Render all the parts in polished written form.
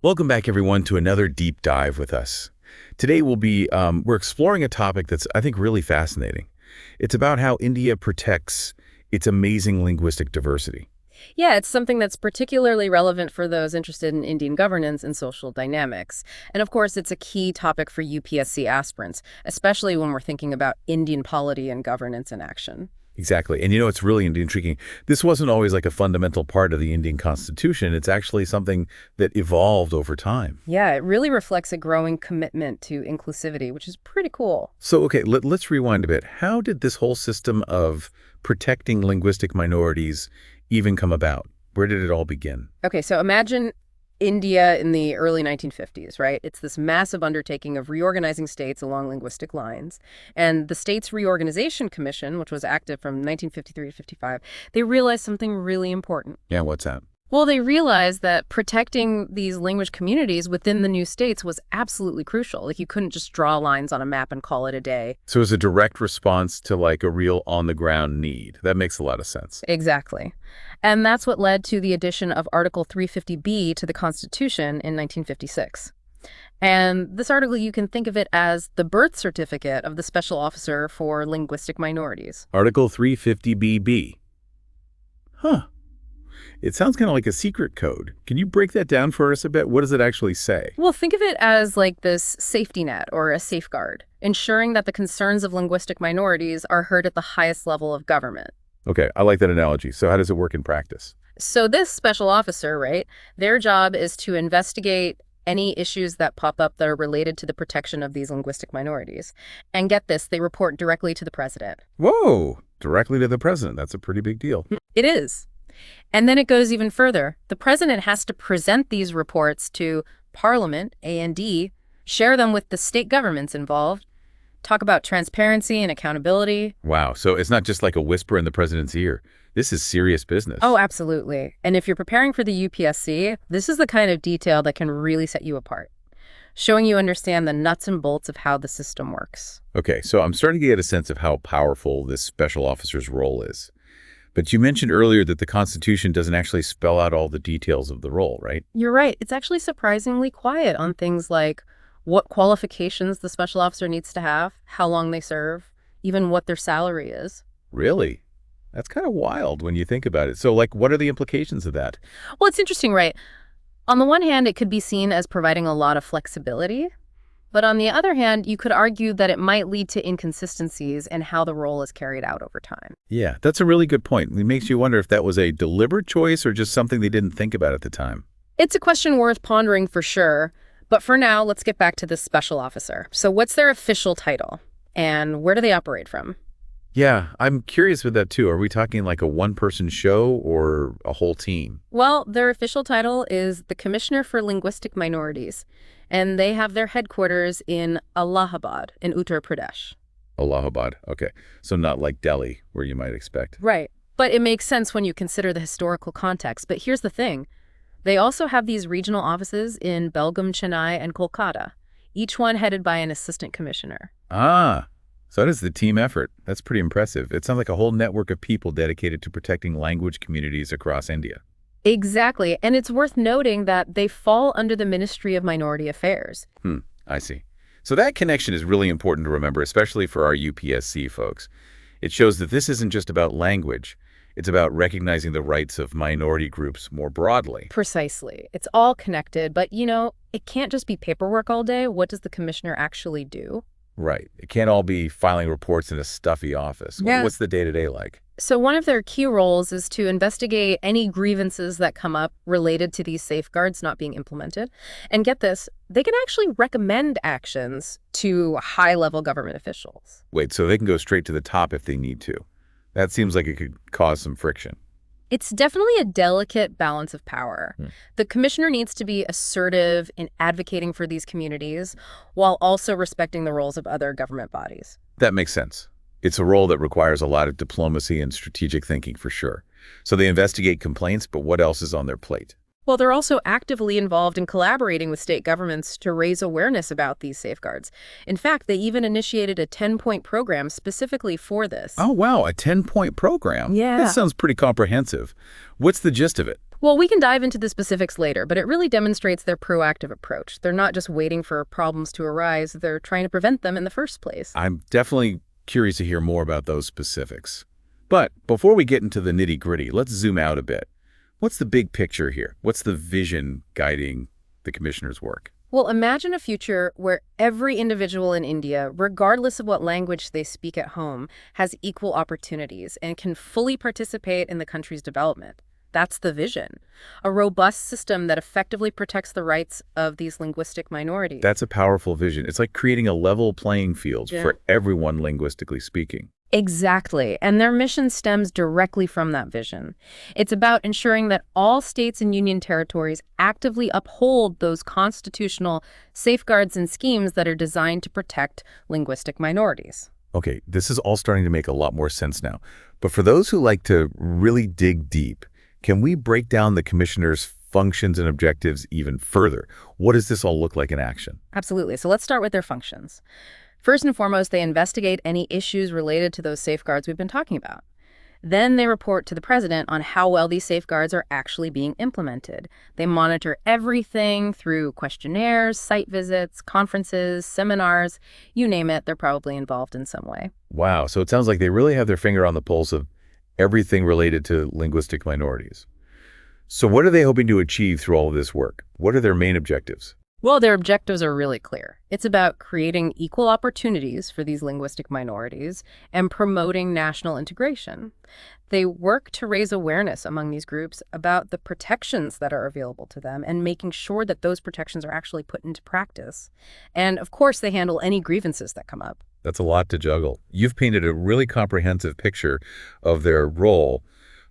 Welcome back, everyone, to another deep dive with us. Today we're exploring a topic that's, I think, really fascinating. It's about how India protects its amazing linguistic diversity. Yeah, it's something that's particularly relevant for those interested in Indian governance and social dynamics. And of course, it's a key topic for UPSC aspirants, especially when we're thinking about Indian polity and governance in action. Exactly. And it's really intriguing. This wasn't always like a fundamental part of the Indian Constitution. It's actually something that evolved over time. Yeah, it really reflects a growing commitment to inclusivity, which is pretty cool. So, okay, let's rewind a bit. How did this whole system of protecting linguistic minorities even come about? Where did it all begin? Okay, so imagine India in the early 1950s, right? It's this massive undertaking of reorganizing states along linguistic lines. And the States Reorganization Commission, which was active from 1953 to 55, they realized something really important. Yeah, what's that? Well, they realized that protecting these language communities within the new states was absolutely crucial. Like, you couldn't just draw lines on a map and call it a day. So it's a direct response to like a real on-the-ground need. That makes a lot of sense. Exactly. And that's what led to the addition of Article 350B to the Constitution in 1956. And this article, you can think of it as the birth certificate of the Special Officer for Linguistic Minorities. Article 350BB. Huh. It sounds kind of like a secret code. Can you break that down for us a bit? What does it actually say? Well, think of it as like this safety net or a safeguard, ensuring that the concerns of linguistic minorities are heard at the highest level of government. Okay, I like that analogy. So how does it work in practice? So this special officer, right, their job is to investigate any issues that pop up that are related to the protection of these linguistic minorities. And get this, they report directly to the president. Whoa, directly to the president. That's a pretty big deal. It is. And then it goes even further. The president has to present these reports to Parliament, A&D, share them with the state governments involved, talk about transparency and accountability. Wow, so it's not just like a whisper in the president's ear. This is serious business. Oh, absolutely. And if you're preparing for the UPSC, this is the kind of detail that can really set you apart, showing you understand the nuts and bolts of how the system works. Okay, so I'm starting to get a sense of how powerful this special officer's role is. But you mentioned earlier that the Constitution doesn't actually spell out all the details of the role, right? You're right. It's actually surprisingly quiet on things like what qualifications the special officer needs to have, how long they serve, even what their salary is. Really? That's kind of wild when you think about it. So, like, what are the implications of that? Well, it's interesting, right? On the one hand, it could be seen as providing a lot of flexibility. But on the other hand, you could argue that it might lead to inconsistencies in how the role is carried out over time. Yeah, that's a really good point. It makes you wonder if that was a deliberate choice or just something they didn't think about at the time. It's a question worth pondering for sure. But for now, let's get back to this special officer. So what's their official title? And where do they operate from? Yeah, I'm curious with that too. Are we talking like a one-person show or a whole team? Well, their official title is the Commissioner for Linguistic Minorities, and they have their headquarters in Allahabad in Uttar Pradesh. Allahabad. Okay. So not like Delhi, where you might expect. Right. But it makes sense when you consider the historical context. But here's the thing. They also have these regional offices in Belgaum, Chennai, and Kolkata, each one headed by an assistant commissioner. Ah, so that is the team effort. That's pretty impressive. It sounds like a whole network of people dedicated to protecting language communities across India. Exactly. And it's worth noting that they fall under the Ministry of Minority Affairs. I see. So that connection is really important to remember, especially for our UPSC folks. It shows that this isn't just about language. It's about recognizing the rights of minority groups more broadly. Precisely. It's all connected, but it can't just be paperwork all day. What does the commissioner actually do? Right. It can't all be filing reports in a stuffy office. Yeah. What's the day-to-day like? So one of their key roles is to investigate any grievances that come up related to these safeguards not being implemented. And get this, they can actually recommend actions to high-level government officials. Wait, so they can go straight to the top if they need to. That seems like it could cause some friction. It's definitely a delicate balance of power. The commissioner needs to be assertive in advocating for these communities while also respecting the roles of other government bodies. That makes sense. It's a role that requires a lot of diplomacy and strategic thinking for sure. So they investigate complaints, but what else is on their plate? Well, they're also actively involved in collaborating with state governments to raise awareness about these safeguards. In fact, they even initiated a 10-point program specifically for this. Oh, wow, a 10-point program? Yeah. That sounds pretty comprehensive. What's the gist of it? Well, we can dive into the specifics later, but it really demonstrates their proactive approach. They're not just waiting for problems to arise, they're trying to prevent them in the first place. I'm definitely curious to hear more about those specifics. But before we get into the nitty-gritty, let's zoom out a bit. What's the big picture here? What's the vision guiding the commissioner's work? Well, imagine a future where every individual in India, regardless of what language they speak at home, has equal opportunities and can fully participate in the country's development. That's the vision. A robust system that effectively protects the rights of these linguistic minorities. That's a powerful vision. It's like creating a level playing field Yeah. for everyone linguistically speaking. Exactly. And their mission stems directly from that vision. It's about ensuring that all states and union territories actively uphold those constitutional safeguards and schemes that are designed to protect linguistic minorities. Okay, this is all starting to make a lot more sense now. But for those who like to really dig deep, can we break down the commissioner's functions and objectives even further? What does this all look like in action? Absolutely. So let's start with their functions. First and foremost, they investigate any issues related to those safeguards we've been talking about. Then they report to the president on how well these safeguards are actually being implemented. They monitor everything through questionnaires, site visits, conferences, seminars, you name it, they're probably involved in some way. Wow, so it sounds like they really have their finger on the pulse of everything related to linguistic minorities. So what are they hoping to achieve through all of this work? What are their main objectives? Well, their objectives are really clear. It's about creating equal opportunities for these linguistic minorities and promoting national integration. They work to raise awareness among these groups about the protections that are available to them and making sure that those protections are actually put into practice. And of course, they handle any grievances that come up. That's a lot to juggle. You've painted a really comprehensive picture of their role.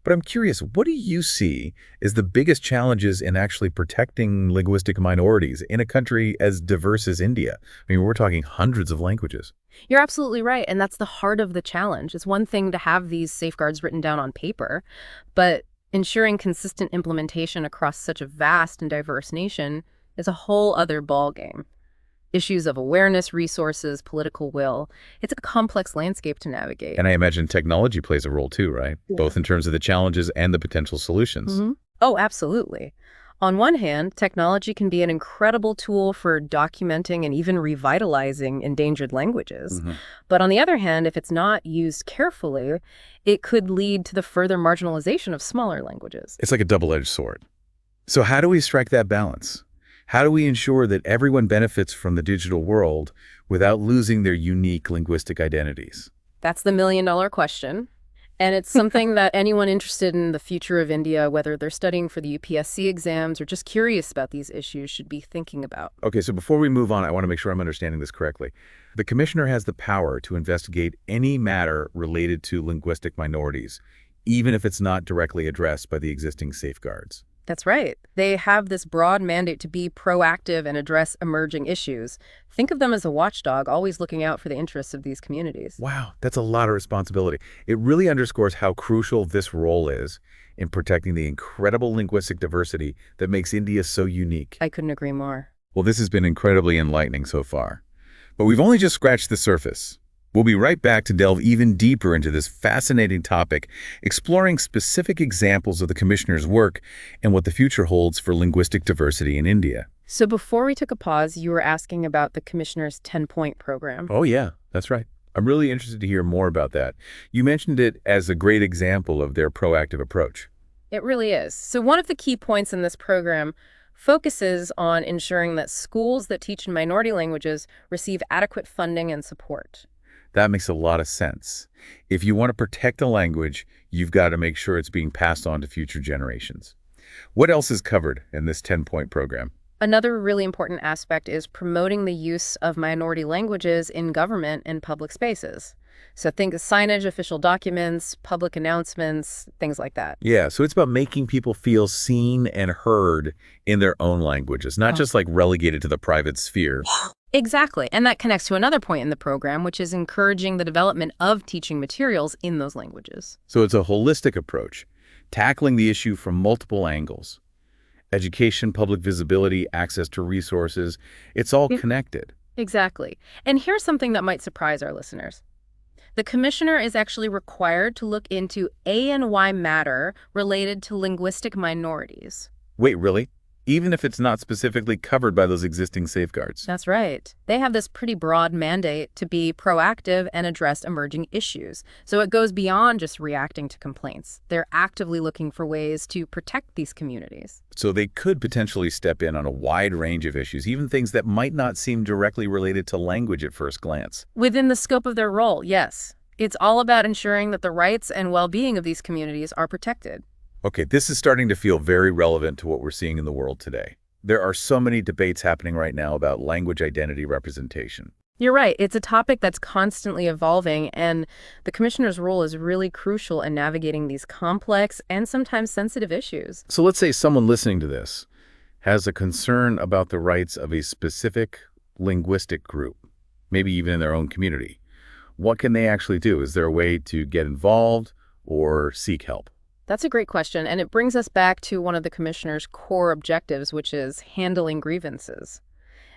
But I'm curious, what do you see as the biggest challenges in actually protecting linguistic minorities in a country as diverse as India? I mean, we're talking hundreds of languages. You're absolutely right, and that's the heart of the challenge. It's one thing to have these safeguards written down on paper, but ensuring consistent implementation across such a vast and diverse nation is a whole other ballgame. Issues of awareness, resources, political will. It's a complex landscape to navigate. And I imagine technology plays a role too, right? Yeah. Both in terms of the challenges and the potential solutions. Oh, absolutely. On one hand, technology can be an incredible tool for documenting and even revitalizing endangered languages. But on the other hand, if it's not used carefully, it could lead to the further marginalization of smaller languages. It's like a double-edged sword. So how do we strike that balance? How do we ensure that everyone benefits from the digital world without losing their unique linguistic identities? That's the million-dollar question. And it's something that anyone interested in the future of India, whether they're studying for the UPSC exams or just curious about these issues, should be thinking about. Okay, so before we move on, I want to make sure I'm understanding this correctly. The commissioner has the power to investigate any matter related to linguistic minorities, even if it's not directly addressed by the existing safeguards. That's right. They have this broad mandate to be proactive and address emerging issues. Think of them as a watchdog, always looking out for the interests of these communities. Wow, that's a lot of responsibility. It really underscores how crucial this role is in protecting the incredible linguistic diversity that makes India so unique. I couldn't agree more. Well, this has been incredibly enlightening so far. But we've only just scratched the surface. We'll be right back to delve even deeper into this fascinating topic, exploring specific examples of the commissioner's work and what the future holds for linguistic diversity in India. So before we took a pause, you were asking about the commissioner's 10-point program. Oh, yeah, that's right. I'm really interested to hear more about that. You mentioned it as a great example of their proactive approach. It really is. So one of the key points in this program focuses on ensuring that schools that teach in minority languages receive adequate funding and support. That makes a lot of sense. If you want to protect a language, you've got to make sure it's being passed on to future generations. What else is covered in this 10-point program? Another really important aspect is promoting the use of minority languages in government and public spaces. So think of signage, official documents, public announcements, things like that. Yeah, so it's about making people feel seen and heard in their own languages, not just like relegated to the private sphere. Exactly. And that connects to another point in the program, which is encouraging the development of teaching materials in those languages. So it's a holistic approach, tackling the issue from multiple angles. Education, public visibility, access to resources, it's all connected. Exactly. And here's something that might surprise our listeners. The commissioner is actually required to look into A&Y matter related to linguistic minorities. Wait, really? Even if it's not specifically covered by those existing safeguards? That's right. They have this pretty broad mandate to be proactive and address emerging issues. So it goes beyond just reacting to complaints. They're actively looking for ways to protect these communities. So they could potentially step in on a wide range of issues, even things that might not seem directly related to language at first glance. Within the scope of their role, yes. It's all about ensuring that the rights and well-being of these communities are protected. Okay, this is starting to feel very relevant to what we're seeing in the world today. There are so many debates happening right now about language identity representation. You're right. It's a topic that's constantly evolving, and the commissioner's role is really crucial in navigating these complex and sometimes sensitive issues. So let's say someone listening to this has a concern about the rights of a specific linguistic group, maybe even in their own community. What can they actually do? Is there a way to get involved or seek help? That's a great question, and it brings us back to one of the commissioner's core objectives, which is handling grievances.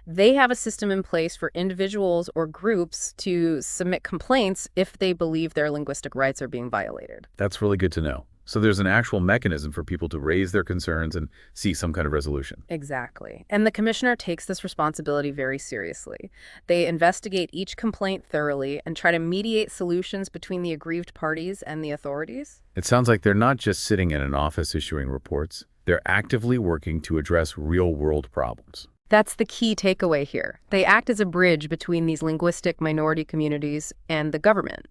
They have a system in place for individuals or groups to submit complaints if they believe their linguistic rights are being violated. That's really good to know. So there's an actual mechanism for people to raise their concerns and see some kind of resolution. Exactly. And the commissioner takes this responsibility very seriously. They investigate each complaint thoroughly and try to mediate solutions between the aggrieved parties and the authorities. It sounds like they're not just sitting in an office issuing reports. They're actively working to address real-world problems. That's the key takeaway here. They act as a bridge between these linguistic minority communities and the government,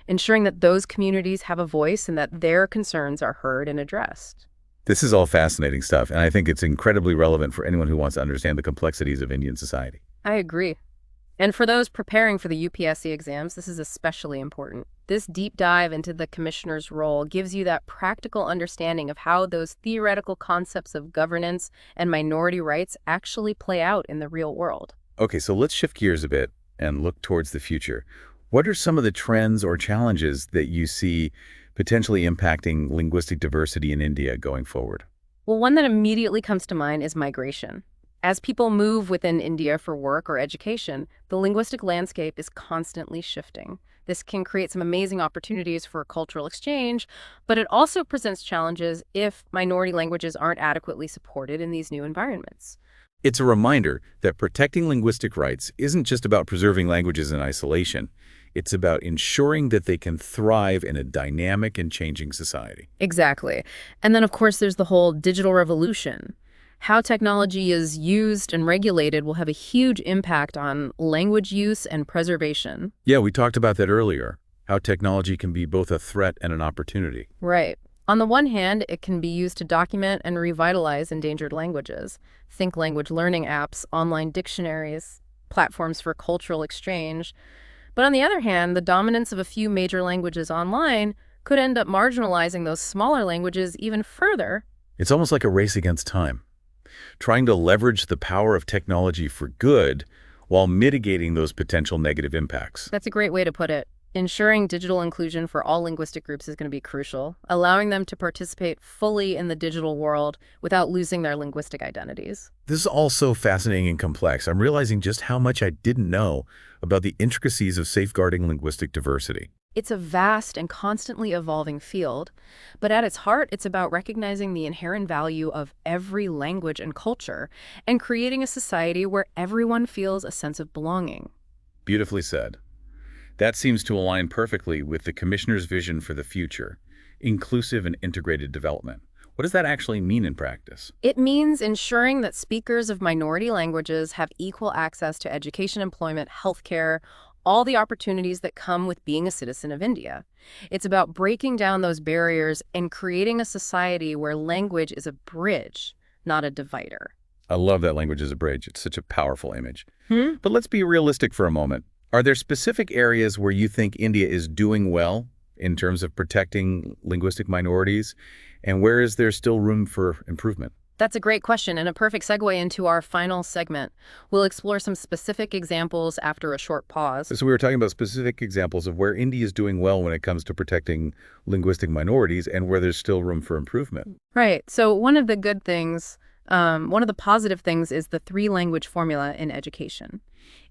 ensuring that those communities have a voice and that their concerns are heard and addressed. This is all fascinating stuff, and I think it's incredibly relevant for anyone who wants to understand the complexities of Indian society. I agree. And for those preparing for the UPSC exams, this is especially important. This deep dive into the commissioner's role gives you that practical understanding of how those theoretical concepts of governance and minority rights actually play out in the real world. Okay, so let's shift gears a bit and look towards the future. What are some of the trends or challenges that you see potentially impacting linguistic diversity in India going forward? Well, one that immediately comes to mind is migration. As people move within India for work or education, the linguistic landscape is constantly shifting. This can create some amazing opportunities for cultural exchange, but it also presents challenges if minority languages aren't adequately supported in these new environments. It's a reminder that protecting linguistic rights isn't just about preserving languages in isolation. It's about ensuring that they can thrive in a dynamic and changing society. Exactly. And then, of course, there's the whole digital revolution. How technology is used and regulated will have a huge impact on language use and preservation. Yeah, we talked about that earlier, how technology can be both a threat and an opportunity. Right. On the one hand, it can be used to document and revitalize endangered languages. Think language learning apps, online dictionaries, platforms for cultural exchange. But on the other hand, the dominance of a few major languages online could end up marginalizing those smaller languages even further. It's almost like a race against time, trying to leverage the power of technology for good while mitigating those potential negative impacts. That's a great way to put it. Ensuring digital inclusion for all linguistic groups is going to be crucial, allowing them to participate fully in the digital world without losing their linguistic identities. This is all so fascinating and complex. I'm realizing just how much I didn't know about the intricacies of safeguarding linguistic diversity. It's a vast and constantly evolving field, but at its heart, it's about recognizing the inherent value of every language and culture and creating a society where everyone feels a sense of belonging. Beautifully said. That seems to align perfectly with the Commissioner's vision for the future, inclusive and integrated development. What does that actually mean in practice? It means ensuring that speakers of minority languages have equal access to education, employment, healthcare, all the opportunities that come with being a citizen of India. It's about breaking down those barriers and creating a society where language is a bridge, not a divider. I love that language as a bridge. It's such a powerful image. But let's be realistic for a moment. Are there specific areas where you think India is doing well in terms of protecting linguistic minorities, and where is there still room for improvement? That's a great question and a perfect segue into our final segment. We'll explore some specific examples after a short pause. So we were talking about specific examples of where India is doing well when it comes to protecting linguistic minorities and where there's still room for improvement. Right. So one of the good things One of the positive things is the three-language formula in education.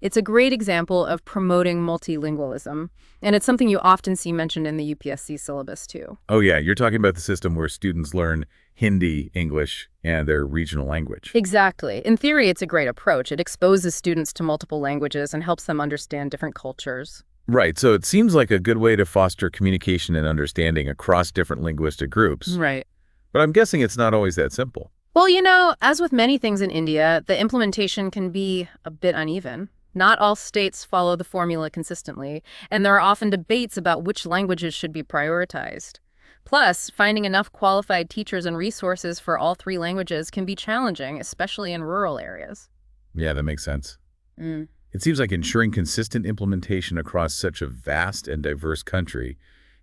It's a great example of promoting multilingualism, and it's something you often see mentioned in the UPSC syllabus, too. Oh yeah, you're talking about the system where students learn Hindi, English, and their regional language. Exactly. In theory, it's a great approach. It exposes students to multiple languages and helps them understand different cultures. Right, so it seems like a good way to foster communication and understanding across different linguistic groups. Right. But I'm guessing it's not always that simple. Well, as with many things in India, the implementation can be a bit uneven. Not all states follow the formula consistently, and there are often debates about which languages should be prioritized. Plus, finding enough qualified teachers and resources for all three languages can be challenging, especially in rural areas. Yeah, that makes sense. Mm, It seems like ensuring consistent implementation across such a vast and diverse country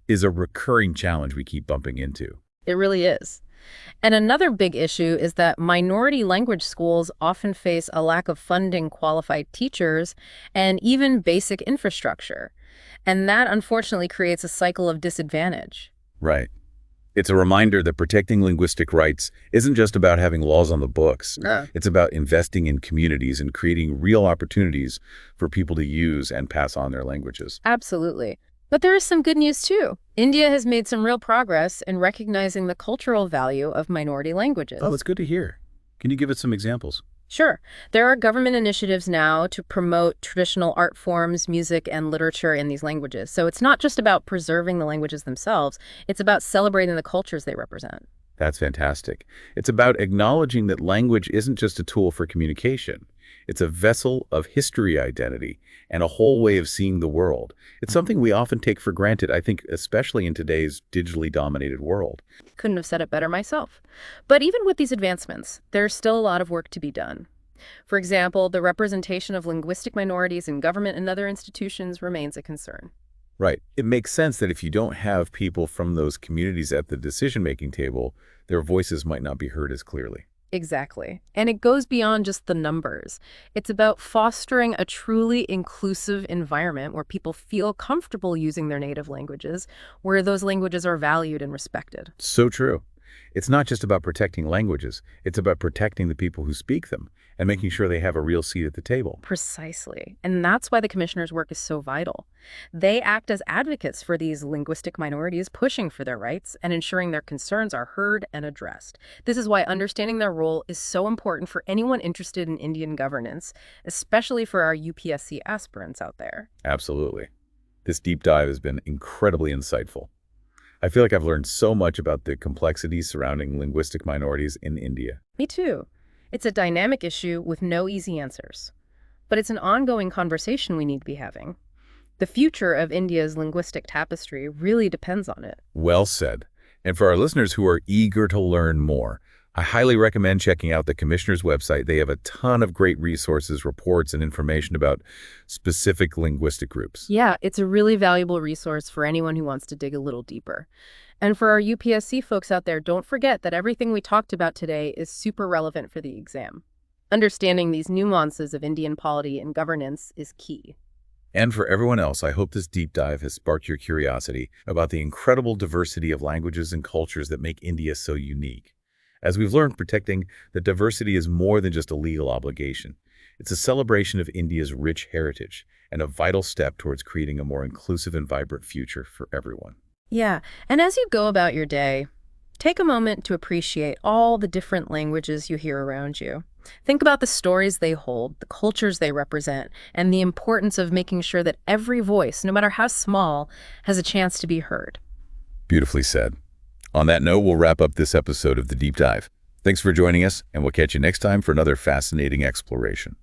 is a recurring challenge we keep bumping into. it really is. And another big issue is that minority language schools often face a lack of funding, qualified teachers, and even basic infrastructure. And that unfortunately creates a cycle of disadvantage. Right. It's a reminder that protecting linguistic rights isn't just about having laws on the books. Yeah. It's about investing in communities and creating real opportunities for people to use and pass on their languages. Absolutely. But there is some good news too. India has made some real progress in recognizing the cultural value of minority languages. Oh, it's good to hear. Can you give us some examples? Sure. There are government initiatives now to promote traditional art forms, music, and literature in these languages. So it's not just about preserving the languages themselves, it's about celebrating the cultures they represent. That's fantastic. It's about acknowledging that language isn't just a tool for communication. It's a vessel of history identity and a whole way of seeing the world. It's something we often take for granted, I think, especially in today's digitally dominated world. Couldn't have said it better myself. But even with these advancements, there's still a lot of work to be done. For example, the representation of linguistic minorities in government and other institutions remains a concern. Right. It makes sense that if you don't have people from those communities at the decision-making table, their voices might not be heard as clearly. Exactly. And it goes beyond just the numbers. It's about fostering a truly inclusive environment where people feel comfortable using their native languages, where those languages are valued and respected. So true. It's not just about protecting languages. It's about protecting the people who speak them and making sure they have a real seat at the table. Precisely. And that's why the commissioner's work is so vital. They act as advocates for these linguistic minorities, pushing for their rights and ensuring their concerns are heard and addressed. This is why understanding their role is so important for anyone interested in Indian governance, especially for our UPSC aspirants out there. Absolutely. This deep dive has been incredibly insightful. I feel like I've learned so much about the complexities surrounding linguistic minorities in India. Me too. It's a dynamic issue with no easy answers. But it's an ongoing conversation we need to be having. The future of India's linguistic tapestry really depends on it. Well said. And for our listeners who are eager to learn more, I highly recommend checking out the Commissioner's website. They have a ton of great resources, reports, and information about specific linguistic groups. Yeah, it's a really valuable resource for anyone who wants to dig a little deeper. And for our UPSC folks out there, don't forget that everything we talked about today is super relevant for the exam. Understanding these nuances of Indian polity and governance is key. And for everyone else, I hope this deep dive has sparked your curiosity about the incredible diversity of languages and cultures that make India so unique. As we've learned, protecting the diversity is more than just a legal obligation. It's a celebration of India's rich heritage and a vital step towards creating a more inclusive and vibrant future for everyone. Yeah, and as you go about your day, take a moment to appreciate all the different languages you hear around you. Think about the stories they hold, the cultures they represent, and the importance of making sure that every voice, no matter how small, has a chance to be heard. Beautifully said. On that note, we'll wrap up this episode of The Deep Dive. Thanks for joining us, and we'll catch you next time for another fascinating exploration.